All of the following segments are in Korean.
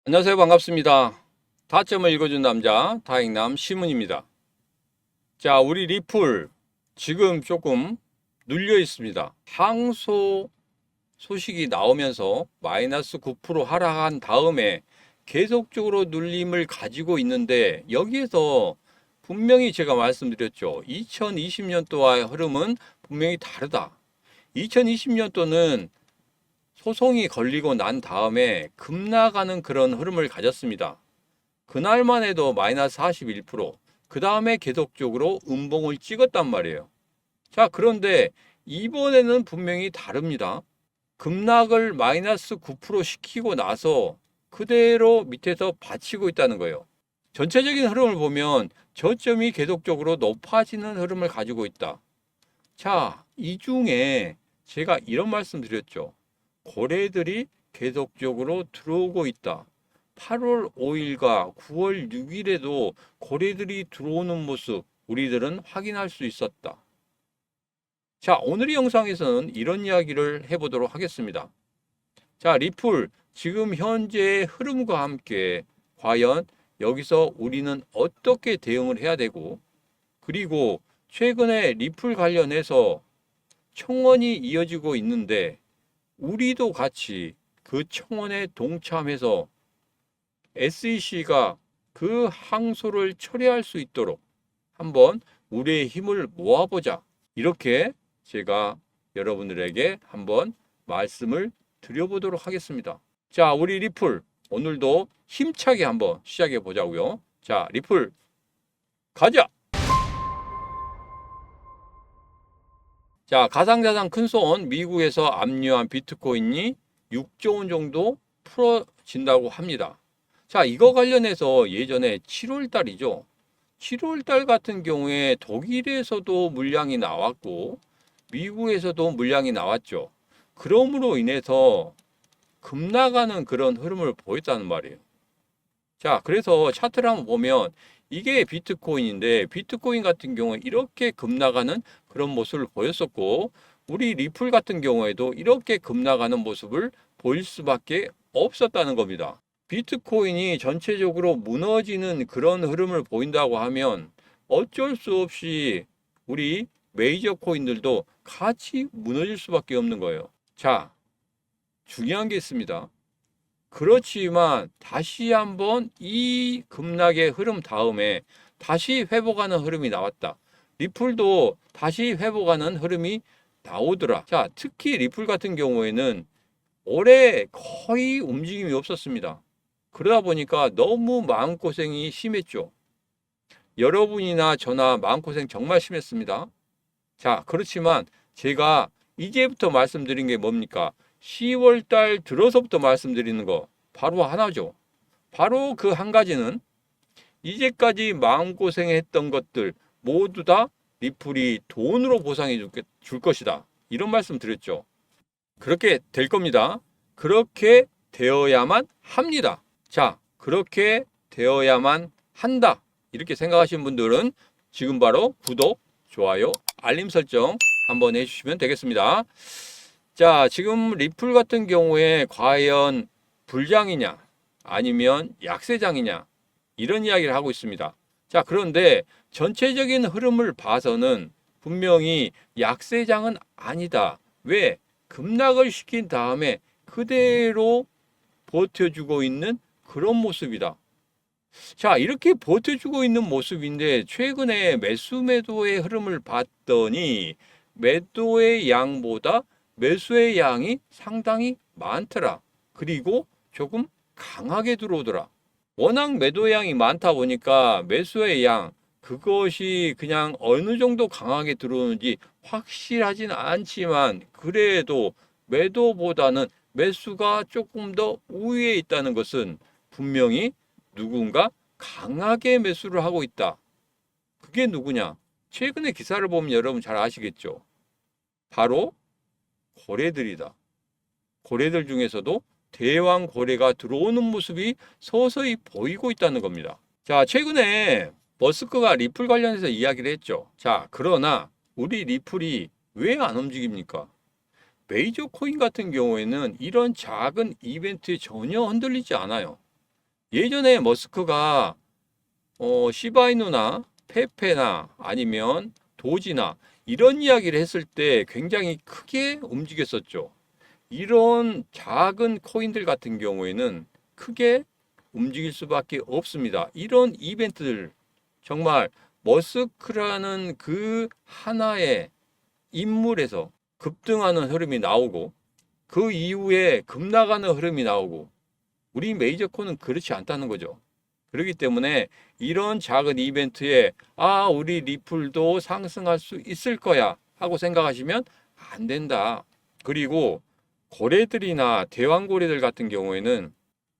안녕하세요. 반갑습니다. 다점을 읽어준 남자 다익남 시문입니다. 자, 우리 리플 지금 조금 눌려 있습니다. 항소 소식이 나오면서 마이너스 9% 하락한 다음에 계속적으로 눌림을 가지고 있는데, 여기에서 분명히 제가 말씀드렸죠. 2020년도와의 흐름은 분명히 다르다. 2020년도는 소송이 걸리고 난 다음에 급락하는 그런 흐름을 가졌습니다. 그날만 해도 마이너스 41%, 그 다음에 계속적으로 음봉을 찍었단 말이에요. 자, 그런데 이번에는 분명히 다릅니다. 급락을 마이너스 9% 시키고 나서 그대로 밑에서 받치고 있다는 거예요. 전체적인 흐름을 보면 저점이 계속적으로 높아지는 흐름을 가지고 있다. 자, 이 중에 제가 이런 말씀 드렸죠. 고래들이 계속적으로 들어오고 있다. 8월 5일과 9월 6일에도 고래들이 들어오는 모습 우리들은 확인할 수 있었다. 자, 오늘의 영상에서는 이런 이야기를 해보도록 하겠습니다. 자, 리플 지금 현재의 흐름과 함께 과연 여기서 우리는 어떻게 대응을 해야 되고, 그리고 최근에 리플 관련해서 청원이 이어지고 있는데 우리도 같이 그 청원에 동참해서 SEC가 그 항소를 처리할 수 있도록 한번 우리의 힘을 모아보자. 이렇게 제가 여러분들에게 한번 말씀을 드려보도록 하겠습니다. 자, 우리 리플 오늘도 힘차게 한번 시작해 보자고요. 자, 리플 가자. 자, 가상자산 큰손 미국에서 압류한 비트코인이 6조 원 정도 풀어진다고 합니다. 자, 이거 관련해서 예전에 7월 달이죠. 7월 달 같은 경우에 독일에서도 물량이 나왔고 미국에서도 물량이 나왔죠. 그러므로 인해서 급락하는 그런 흐름을 보였다는 말이에요. 자, 그래서 차트를 한번 보면 이게 비트코인인데, 비트코인 같은 경우에 이렇게 급락하는 그런 모습을 보였었고, 우리 리플 같은 경우에도 이렇게 급락하는 모습을 보일 수밖에 없었다는 겁니다. 비트코인이 전체적으로 무너지는 그런 흐름을 보인다고 하면 어쩔 수 없이 우리 메이저 코인들도 같이 무너질 수밖에 없는 거예요. 자, 중요한 게 있습니다. 그렇지만 다시 한번 이 급락의 흐름 다음에 다시 회복하는 흐름이 나왔다. 리플도 다시 회복하는 흐름이 나오더라. 자, 특히 리플 같은 경우에는 올해 거의 움직임이 없었습니다. 그러다 보니까 너무 마음고생이 심했죠. 여러분이나 저나 마음고생 정말 심했습니다. 자, 그렇지만 제가 이제부터 말씀드린 게 뭡니까? 10월 달 들어서부터 말씀드리는 거 바로 하나죠. 바로 그 한 가지는 이제까지 마음고생했던 것들 모두 다 리플이 돈으로 보상해 줄 것이다. 이런 말씀 드렸죠. 그렇게 될 겁니다. 그렇게 되어야만 합니다. 자, 그렇게 되어야만 한다. 이렇게 생각하시는 분들은 지금 바로 구독, 좋아요, 알림 설정 한번 해주시면 되겠습니다. 자, 지금 리플 같은 경우에 과연 불장이냐 아니면 약세장이냐 이런 이야기를 하고 있습니다. 자, 그런데 전체적인 흐름을 봐서는 분명히 약세장은 아니다. 왜? 급락을 시킨 다음에 그대로 버텨주고 있는 그런 모습이다. 자, 이렇게 버텨주고 있는 모습인데 최근에 매수 매도의 흐름을 봤더니 매도의 양보다 매수의 양이 상당히 많더라. 그리고 조금 강하게 들어오더라. 워낙 매도 양이 많다 보니까 매수의 양, 그것이 그냥 어느 정도 강하게 들어오는지 확실하진 않지만 그래도 매도보다는 매수가 조금 더 우위에 있다는 것은 분명히 누군가 강하게 매수를 하고 있다. 그게 누구냐? 최근에 기사를 보면 여러분 잘 아시겠죠? 바로 고래들이다. 고래들 중에서도 대왕 고래가 들어오는 모습이 서서히 보이고 있다는 겁니다. 자, 최근에 머스크가 리플 관련해서 이야기를 했죠. 자, 그러나 우리 리플이 왜 안 움직입니까? 메이저 코인 같은 경우에는 이런 작은 이벤트에 전혀 흔들리지 않아요. 예전에 머스크가 시바이누나 페페나 아니면 도지나 이런 이야기를 했을 때 굉장히 크게 움직였었죠. 이런 작은 코인들 같은 경우에는 크게 움직일 수밖에 없습니다. 이런 이벤트들 정말 머스크라는 그 하나의 인물에서 급등하는 흐름이 나오고 그 이후에 급나가는 흐름이 나오고 우리 메이저 코는 그렇지 않다는 거죠. 그렇기 때문에 이런 작은 이벤트에 우리 리플도 상승할 수 있을 거야 하고 생각하시면 안 된다. 그리고 고래들이나 대왕고래들 같은 경우에는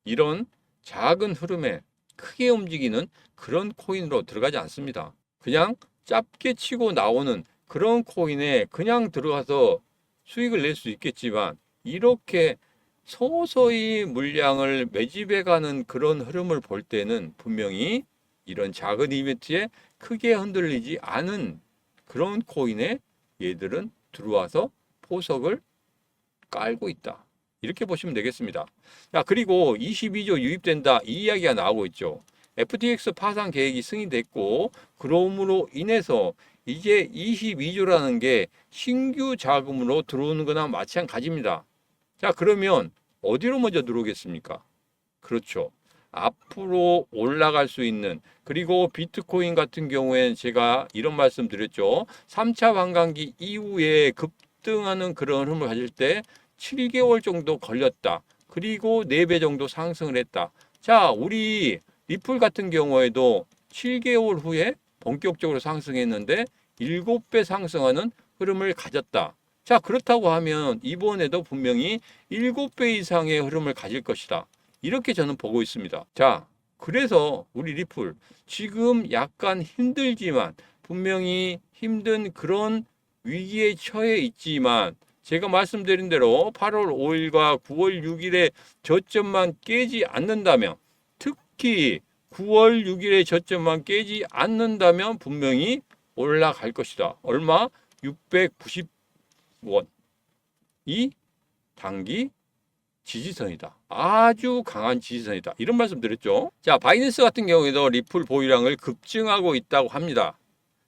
이런 작은 흐름에 크게 움직이는 그런 코인으로 들어가지 않습니다. 그냥 짧게 치고 나오는 그런 코인에 그냥 들어가서 수익을 낼 수 있겠지만 이렇게 서서히 물량을 매집해가는 그런 흐름을 볼 때는 분명히 이런 작은 이벤트에 크게 흔들리지 않은 그런 코인에 얘들은 들어와서 포석을 깔고 있다. 이렇게 보시면 되겠습니다. 자, 그리고 22조 유입된다. 이 이야기가 나오고 있죠. FTX 파산 계획이 승인됐고, 그러므로 인해서 이제 22조라는 게 신규 자금으로 들어오는 거나 마찬가지입니다. 자, 그러면 어디로 먼저 들어오겠습니까? 그렇죠. 앞으로 올라갈 수 있는, 그리고 비트코인 같은 경우에는 제가 이런 말씀 드렸죠. 3차 반감기 이후에 급등하는 그런 흐름을 가질 때 7개월 정도 걸렸다. 그리고 4배 정도 상승을 했다. 자, 우리 리플 같은 경우에도 7개월 후에 본격적으로 상승했는데 7배 상승하는 흐름을 가졌다. 자, 그렇다고 하면 이번에도 분명히 7배 이상의 흐름을 가질 것이다. 이렇게 저는 보고 있습니다. 자, 그래서 우리 리플 지금 약간 힘들지만 분명히 힘든 그런 위기에 처해 있지만 제가 말씀드린 대로 8월 5일과 9월 6일의 저점만 깨지 않는다면 특히 9월 6일의 저점만 깨지 않는다면 분명히 올라갈 것이다. 얼마? 690원. 이 단기 지지선이다. 아주 강한 지지선이다. 이런 말씀 드렸죠. 자, 바이낸스 같은 경우에도 리플 보유량을 급증하고 있다고 합니다.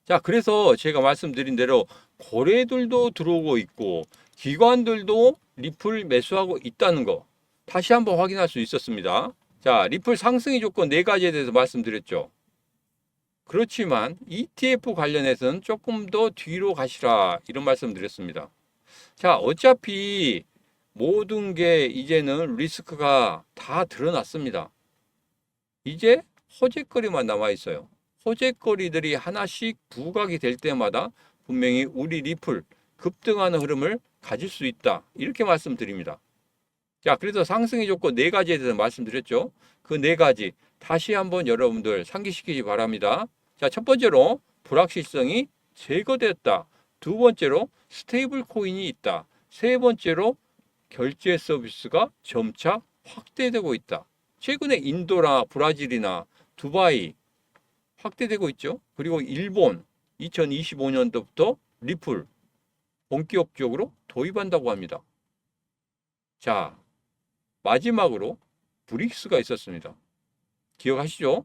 자, 그래서 제가 말씀드린 대로 거래들도 들어오고 있고 기관들도 리플 매수하고 있다는 거 다시 한번 확인할 수 있었습니다. 자, 리플 상승의 조건 4가지에 대해서 말씀드렸죠. 그렇지만 ETF 관련해서는 조금 더 뒤로 가시라 이런 말씀 드렸습니다. 자, 어차피 모든 게 이제는 리스크가 다 드러났습니다. 이제 호재거리만 남아 있어요. 호재거리들이 하나씩 부각이 될 때마다 분명히 우리 리플 급등하는 흐름을 가질 수 있다. 이렇게 말씀드립니다. 자, 그래서 상승의 조건 4가지에 대해서 말씀드렸죠. 그 4가지 다시 한번 여러분들 상기시키기 바랍니다. 자, 첫 번째로 불확실성이 제거되었다. 두 번째로 스테이블 코인이 있다. 세 번째로 결제 서비스가 점차 확대되고 있다. 최근에 인도나 브라질이나 두바이 확대되고 있죠. 그리고 일본 2025년도부터 리플 본격적으로 도입한다고 합니다. 자, 마지막으로 브릭스가 있었습니다. 기억하시죠?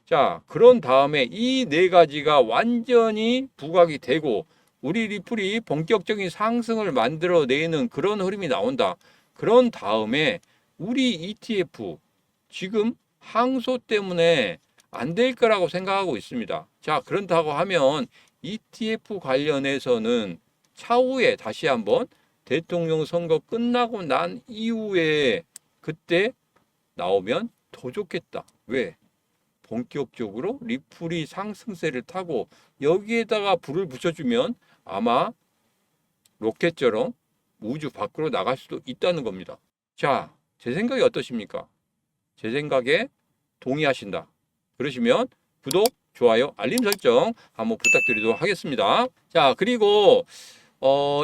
자, 그런 다음에 이 4가지가 완전히 부각이 되고 우리 리플이 본격적인 상승을 만들어내는 그런 흐름이 나온다. 그런 다음에 우리 ETF 지금 항소 때문에 안 될 거라고 생각하고 있습니다. 자, 그렇다고 하면 ETF 관련해서는 차후에 다시 한번 대통령 선거 끝나고 난 이후에 그때 나오면 더 좋겠다. 왜? 본격적으로 리플이 상승세를 타고 여기에다가 불을 붙여주면 아마 로켓처럼 우주 밖으로 나갈 수도 있다는 겁니다. 자, 제 생각이 어떠십니까? 제 생각에 동의하신다. 그러시면 구독, 좋아요, 알림 설정 한번 부탁드리도록 하겠습니다. 자, 그리고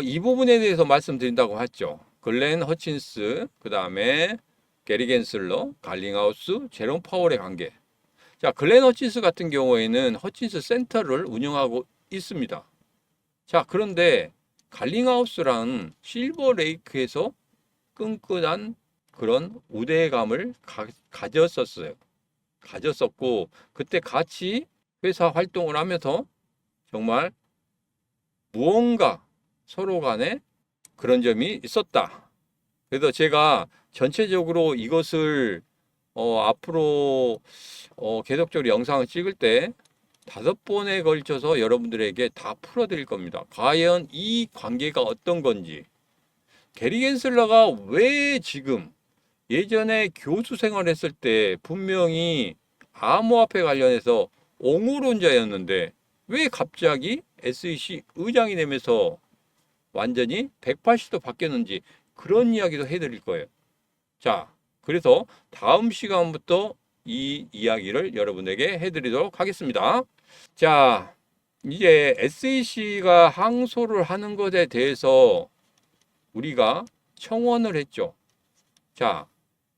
이 부분에 대해서 말씀드린다고 했죠. 글렌 허친스, 그 다음에 게리 겐슬러, 갈링하우스, 제롬 파월의 관계. 자, 글렌 허친스 같은 경우에는 허친스 센터를 운영하고 있습니다. 자, 그런데 갈링하우스랑 실버레이크에서 끈끈한 그런 우대감을 가졌었어요. 가졌었고 그때 같이 회사 활동을 하면서 정말 무언가 서로 간에 그런 점이 있었다. 그래서 제가 전체적으로 이것을 앞으로 계속적으로 영상을 찍을 때 5번에 걸쳐서 여러분들에게 다 풀어드릴 겁니다. 과연 이 관계가 어떤 건지, 게리 겐슬러가 왜 지금 예전에 교수 생활했을 때 분명히 암호화폐 관련해서 옹호론자였는데 왜 갑자기 SEC 의장이 되면서 완전히 180도 바뀌었는지 그런 이야기도 해드릴 거예요. 자, 그래서 다음 시간부터 이 이야기를 여러분에게 해드리도록 하겠습니다. 자, 이제 SEC가 항소를 하는 것에 대해서 우리가 청원을 했죠. 자,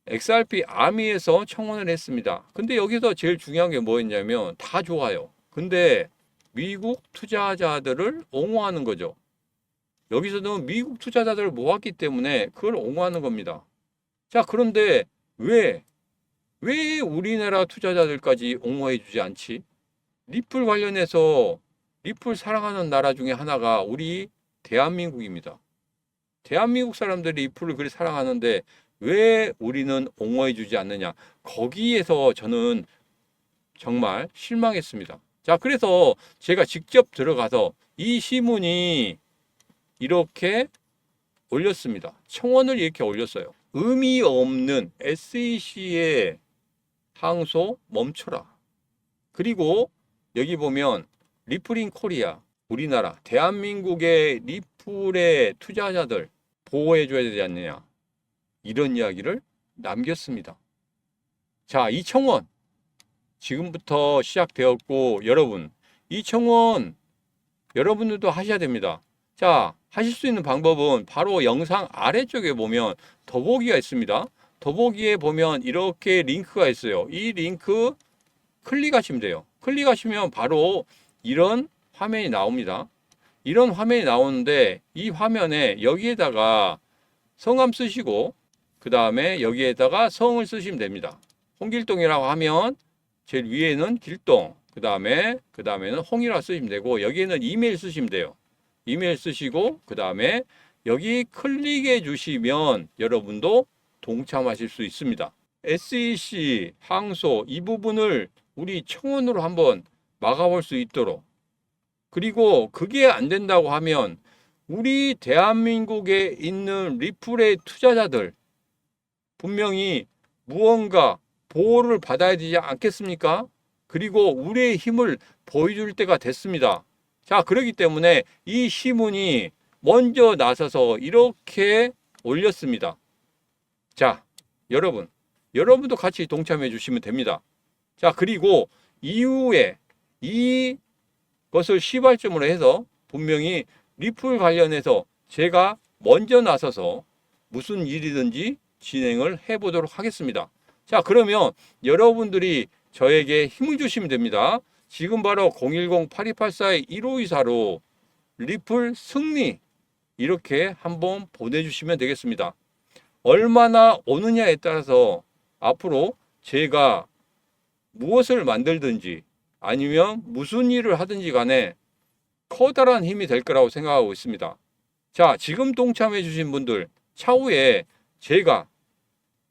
XRP 아미에서 청원을 했습니다. 근데 여기서 제일 중요한 게 뭐였냐면 다 좋아요. 근데 미국 투자자들을 옹호하는 거죠. 여기서는 미국 투자자들을 모았기 때문에 그걸 옹호하는 겁니다. 자, 그런데 왜 우리나라 투자자들까지 옹호해 주지 않지? 리플 관련해서 리플 사랑하는 나라 중에 하나가 우리 대한민국입니다. 대한민국 사람들이 리플을 그리 사랑하는데 왜 우리는 옹호해 주지 않느냐? 거기에서 저는 정말 실망했습니다. 자, 그래서 제가 직접 들어가서 이 시문이 이렇게 올렸습니다. 청원을 이렇게 올렸어요. 의미 없는 SEC의 항소 멈춰라. 그리고 여기 보면 리플인 코리아, 우리나라 대한민국의 리플의 투자자들 보호해 줘야 되지 않느냐, 이런 이야기를 남겼습니다. 자, 이 청원 지금부터 시작되었고 여러분, 이 청원 여러분들도 하셔야 됩니다. 자, 하실 수 있는 방법은 바로 영상 아래쪽에 보면 더보기가 있습니다. 더보기에 보면 이렇게 링크가 있어요. 이 링크 클릭하시면 돼요. 클릭하시면 바로 이런 화면이 나옵니다. 이런 화면이 나오는데 이 화면에 여기에다가 성함 쓰시고 그 다음에 여기에다가 성을 쓰시면 됩니다. 홍길동이라고 하면 제일 위에는 길동, 그 다음에는 홍이라고 쓰시면 되고 여기에는 이메일 쓰시면 돼요. 이메일 쓰시고 그 다음에 여기 클릭해 주시면 여러분도 동참하실 수 있습니다. SEC 항소 이 부분을 우리 청원으로 한번 막아볼 수 있도록, 그리고 그게 안 된다고 하면 우리 대한민국에 있는 리플의 투자자들 분명히 무언가 보호를 받아야 되지 않겠습니까? 그리고 우리의 힘을 보여줄 때가 됐습니다. 자, 그렇기 때문에 이 시문이 먼저 나서서 이렇게 올렸습니다. 자, 여러분도 같이 동참해 주시면 됩니다. 자, 그리고 이후에 이것을 시발점으로 해서 분명히 리플 관련해서 제가 먼저 나서서 무슨 일이든지 진행을 해보도록 하겠습니다. 자, 그러면 여러분들이 저에게 힘을 주시면 됩니다. 지금 바로 010-8284-1524로 리플 승리 이렇게 한번 보내주시면 되겠습니다. 얼마나 오느냐에 따라서 앞으로 제가 무엇을 만들든지 아니면 무슨 일을 하든지 간에 커다란 힘이 될 거라고 생각하고 있습니다. 자, 지금 동참해 주신 분들 차후에 제가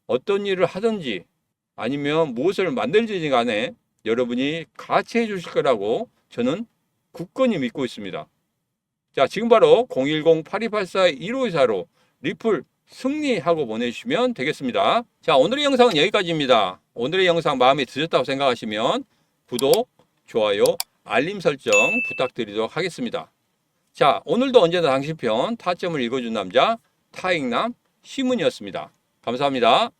어떤 일을 하든지 아니면 무엇을 만들든지 간에 여러분이 같이 해 주실 거라고 저는 굳건히 믿고 있습니다. 자, 지금 바로 010-8284-1524로 리플 승리하고 보내주시면 되겠습니다. 자, 오늘의 영상은 여기까지입니다. 오늘의 영상 마음에 드셨다고 생각하시면 구독, 좋아요, 알림 설정 부탁드리도록 하겠습니다. 자, 오늘도 언제나 당신 편 타점을 읽어준 남자 타익남 시문이었습니다. 감사합니다.